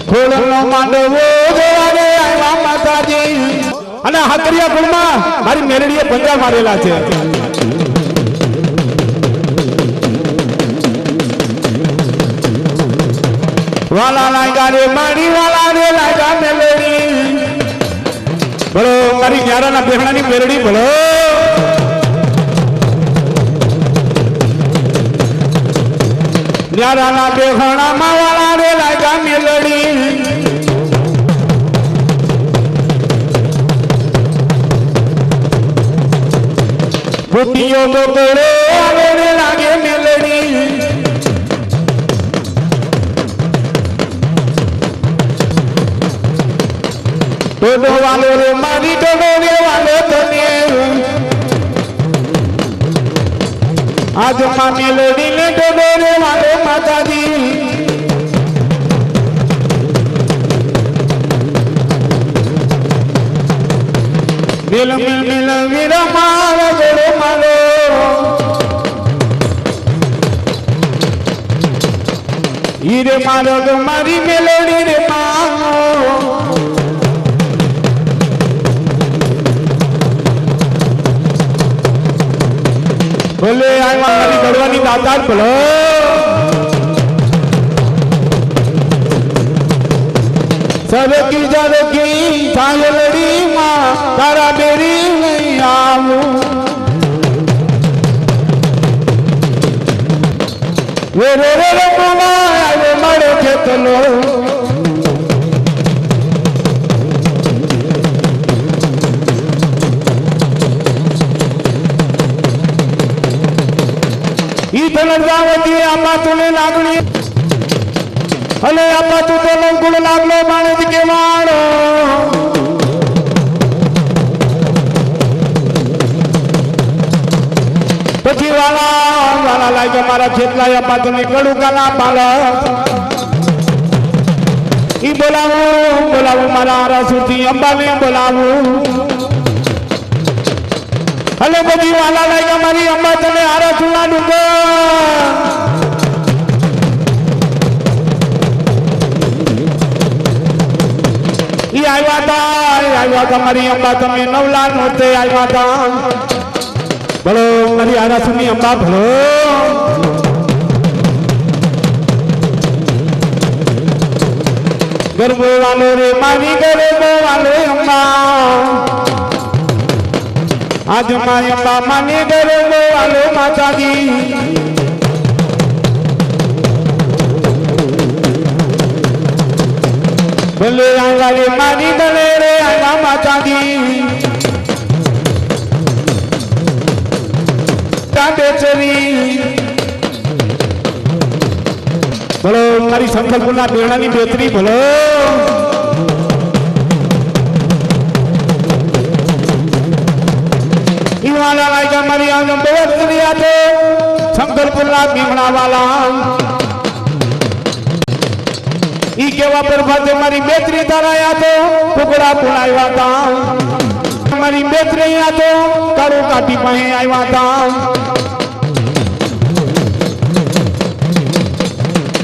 ખોળનો માંડવો જોવાને આવ્યા માતાજી અને હાકરિયા કુળમાં મારી મેરડીએ પંજા મારેલા છે વાલા લાગ્યા રે મારી વાલા રે લાગ્યા મેલડી બોલો મારી ન્યારાના બેહણાની મેરડી બોલો ન્યારાના બેહણામાં વાલા રે લાગ્યા મેલડી ભૂતિયો બપોરે આવે રે લાગે મેલડી ડોડો વાલો રે મારી ડોડો રે વાલો તને આજ માં મેલડી ને ડોડો રે વાલો માતાજી મિલ મિલ મિલ વીરા મારો ગોળો માલો હીરે મારો તો મારી મેલડી રે માનો બોલે આઈ મારી ગળવાની દાતાર બોલો સરકી સાયલડી માં તારા બેરી નહીં આવું રે રે રે રે આવે મારો ખેતલો ઈ ધનરાવતી આમાં તુને લાગણી અલે આપા તું તો લંકુળ લાગલો માણસ કેવાણો પછી વાલા લાગે મારા ખેતલા આપા તમે કડું કાલા પાલા ઈ બોલાવું મારા આરાસુથી અંબાને બોલાવું અલે બધી વાલા લાગે મારી અંબા તમે આરાસુના ડુંગર આવ્યા હતા મારી અંબા તમે નવલા નોતે આવ્યા હતા બોલો મારી આરાસુની અંબા ભલો ગરબો વાલો રે મારી ગરબો વાલો અંબા આજ મારી અંબા માની ગરબો વાલો માતાજી બોલે આંગા રે મારી બને રે આંગા માતાજી તાંડેચરી બોલો મારી શંકરપુરના બેણાની બેતરી બોલો ઈવાલા લાગ્યા મારી આંગમ બેતરી આતે શંકરપુરના ભીમણા વાલા ઈ કેવા પ્રભાતે મારી બેતરી તારાયા તો ટુકડા પુણાવ્યા તા મારી બેતરી આ તો કાળું કાઠી પાસે આવ્યા તા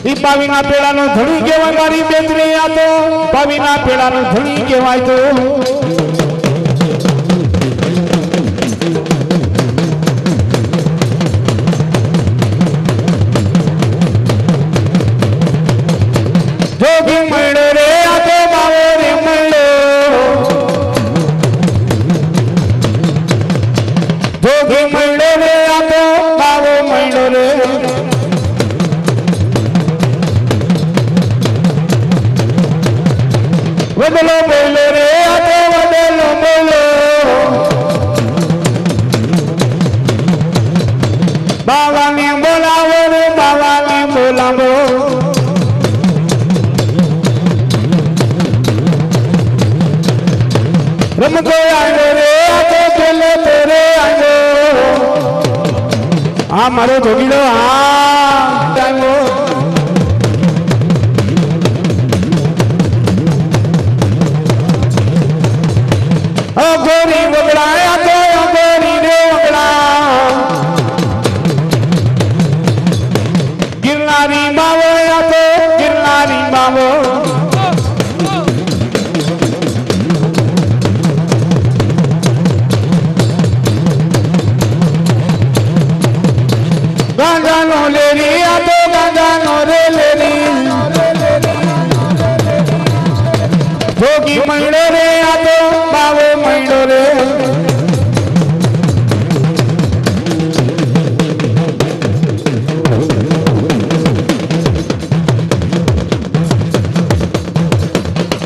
ઈ પાવીના પેડાનો ધણી કહેવાય મારી બેતરી આ તો પાવીના પેડાનો ધણી કહેવાય તો જોગી મળો રે આતો બાવો રે મળો જોગી મળો રે આતો બાવો મળો રે વડલો બોલો રે આતો વડલો બોલો બાવાને બોલાવો રે બાવાને બોલાવો રમતો આવ્યો રે આતો પેલો તોરે આવ્યો આ મારો જોગીડો આવ્યો ગોરી બગડાયા તો ગોરી રે બગડા ગિરનારી બાવો આ તો ગિરનારી બાવો મહિડો રે આ તો બાવો મહિડો રે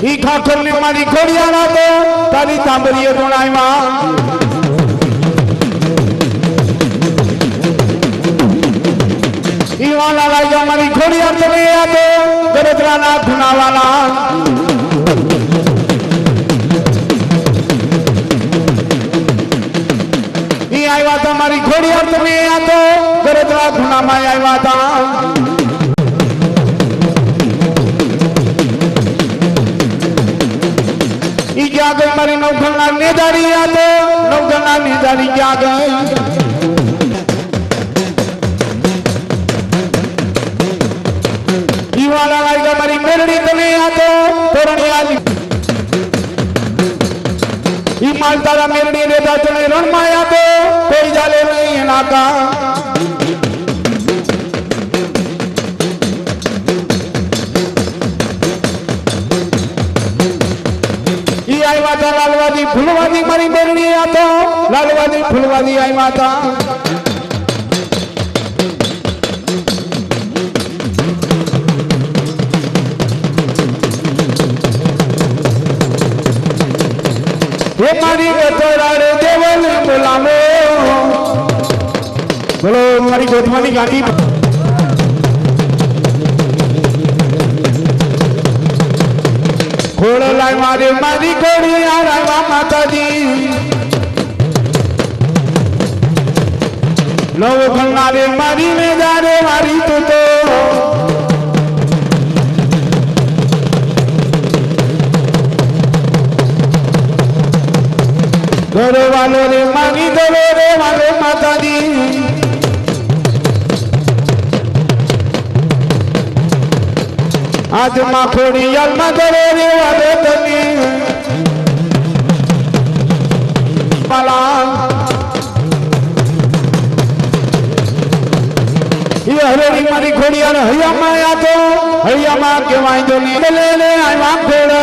ઈ ખાખર ને મારી ઘોડિયાળા તો તારી તાંબરીએ ધોણાયમાં ઈ વાલા લાગ્યા મારી ઘોડિયાળ તમે આ તો ગરજરાના ધુનાવાલા ઈ આવ્યા હતા મારી ઘોડિયાળ તમે આ તો ગરજરા ધુનામાં આવ્યા હતા क्या गई मारी नौखना नेदारी आ तो नौखना नेदारी क्या गई वाला लाएगा मारी मेलड़ी तने आ तो तोरणी आली मालतारा मेलड़ी नेता तने रण माया तो कोई जाले नहीं है नाका लालवादी फुलवादी मारी बेरणी आता लालवादी फुलवादी आई माता ये मारी गतोरा रे देवल बोलावो बोलो मारी गोदमानी गाड़ी खोड़ लाई मारे मारी कोड़ी आरा माता जी नव खंगारे मारी में जारे मारी तू तो घरों वालों ने मांगी दो रे वाले माता जी आज माँ खोड़ी अलमा करे रे वाले तनी माला ये हरेरी मारी खोड़ी अर हैया माया तो हैया माँ के वाई जो नी ले ले आई माँ खोड़ा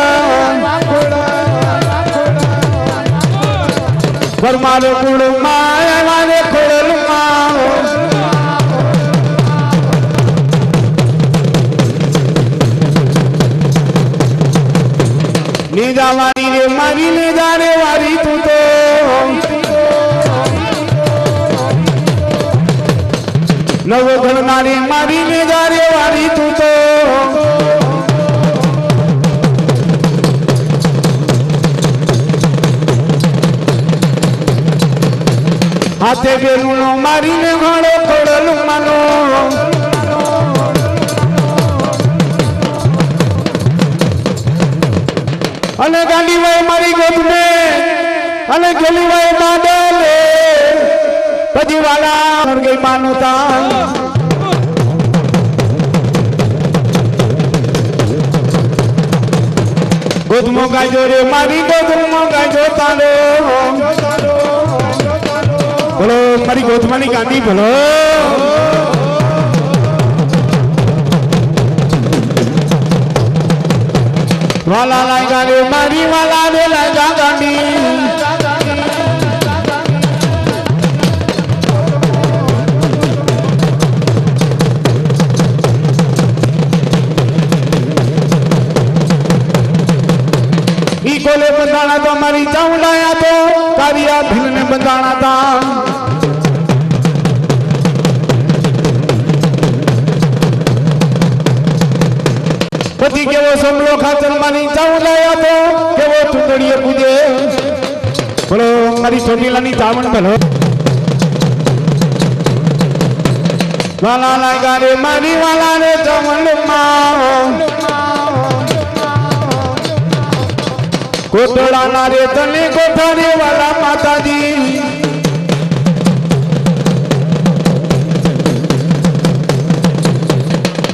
फरमारे कुड़ माया वाले खोड़ माँ नीजावानी रे मारी ले जाने वाली तू तो नवो घरनारी मारी ले जाने वाली तू तो हाथे बेलूनो मारी ने घोड़ो खोड़लू मानो अने गाली वाई मारी गोद में अने गली वाई माडले पजी वाला मर गई मानोता गोद मोगा जो रे मारी गोद मोगा जो तालो बोलो मारी गोद मानी गांधी बोलो वाला लाएगा रे मारी वाला रे लाएगा गाड़ी ई कोले बंदाना तो हमारी चाउलाया तो कारिया भिल ने बंदाना था पति के वो समलो खातर मानी चाउलाया तो के वो टुकड़िए पूजे बोलो हमारी छोटी लानी चावल बोलो वाला लाएगा रे मानी वाला रे चावल माओ कोटड़ा नारे तने कोठारे वाला माता जी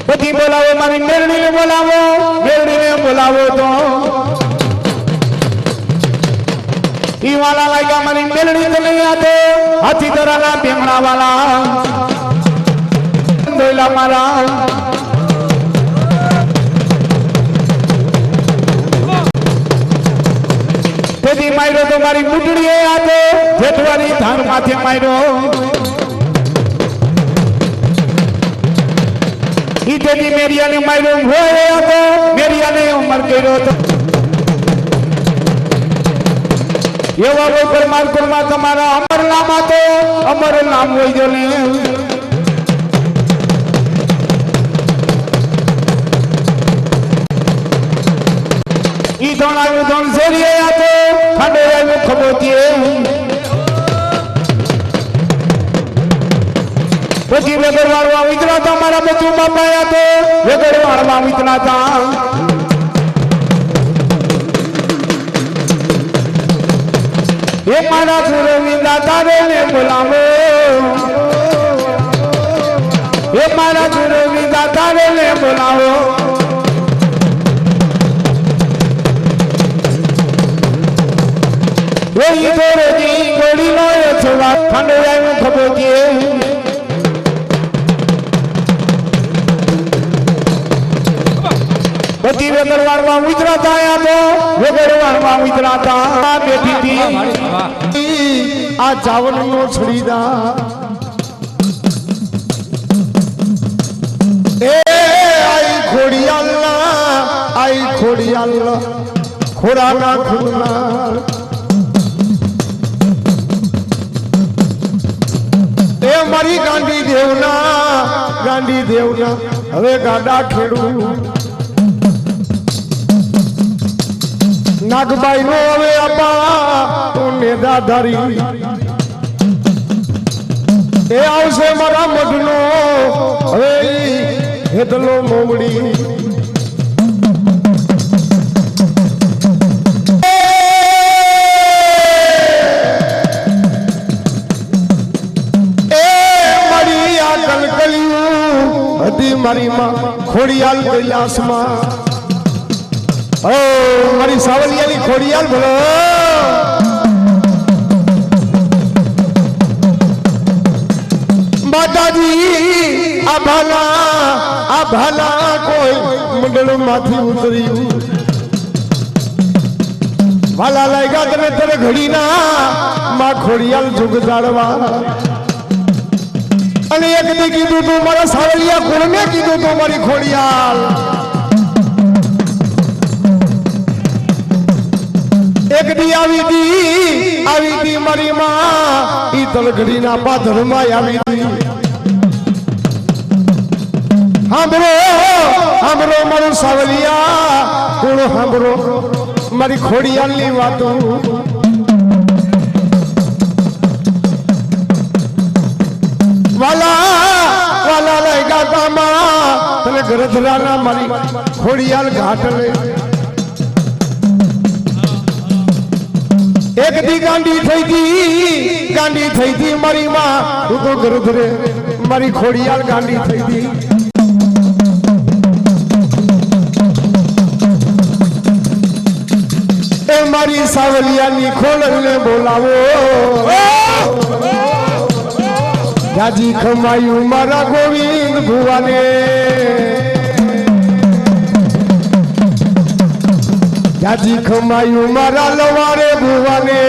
पति बोलावो मारी मेलड़ी ने बोलावो तो ई वाला लाएगा मारी मेलड़ी तो नहीं आते हाथी तरह ना बेमड़ा वाला दोला मारा मारो तो मारी मुटड़ी आतो जेठवानी धान माथे मारो ईटेनी मेरिया ने मारो होए आतो मेरिया ने उमर करो तो ये वो परमात्मा तुम्हारा अमर नाम आतो अमर नाम होई जले ई दोन आयो दोन सेरिए आतो खंडे आयो खबोतिए પછી વેગર વાળવા વિતરા તા મારા બચુ બાપા આતો વેગર વાળવા વિતરા તા એ મારા સુરવિંદા તારે ને બોલાવો એ મારા સુરવિંદા તારે ને બોલાવો એ ઈદોરજી ગોળી નો છવા ખંડે આયો ખબોજીએ પછી વેગર વાળવા ઉતરાતા આયા તો વેગર વાળવા ઉતરાતા બેઠી थी आ चावल नो छड़ीदा ए आई खोड़ियाला खोराना खुलना ए मारी गांडी देवना हवे गाडा खेड़ू नागबाई नो हवे आपा ने दादारी ए आवशे मारा मडनो हवे हेतलो मोमड़ी ए मारी आ कलकलियू हदी मारी मां खोड़ियाल कैलाश मां ओ मारी सावलियाली खोड़ियाल बोलो माताजी आभाला कोई मुंडल माथी उतरियू वाला लाएगा तने तेरे घड़ी ना मां खोड़ियाल जुग जाड़वा अने एक दी कीधु तू मारा सावलिया कुण में कीधु तू मारी खोड़ियाल एक दी आवी दी मारी मां ई तलगड़ी ना पाथर में आवी दी हमरो मारो सावलिया कुण हमरो मारी खोड़ियाल नी वातो वाला लेगा कामा तने गरधरा ना मारी खोड़ियाल घाट ले एक दी गांडी थई थी मारी मां तू तो गरधरे मारी खोड़ियाल गांडी थई थी ए मारी सावलिया नी खोलल ने बोलावो जाजी खमायू मारा गोविंद भुवाने जाजी खमायू मारा लवारे भुवाने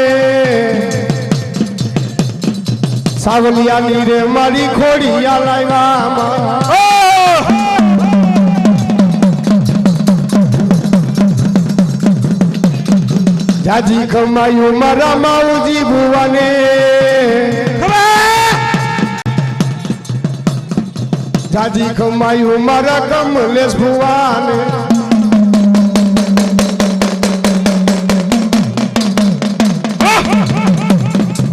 सावलिया नी रे मारी खोड़िया लाइवा जाजी खमायू मारा माऊजी भुवाने जाजी खमायू मारा कमलेश भुवाने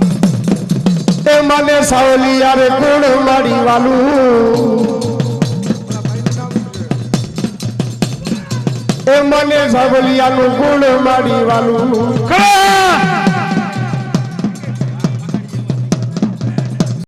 ए माने सावलिया रे गुण मारी वालू ए माने सावलिया नु गुण मारी वालू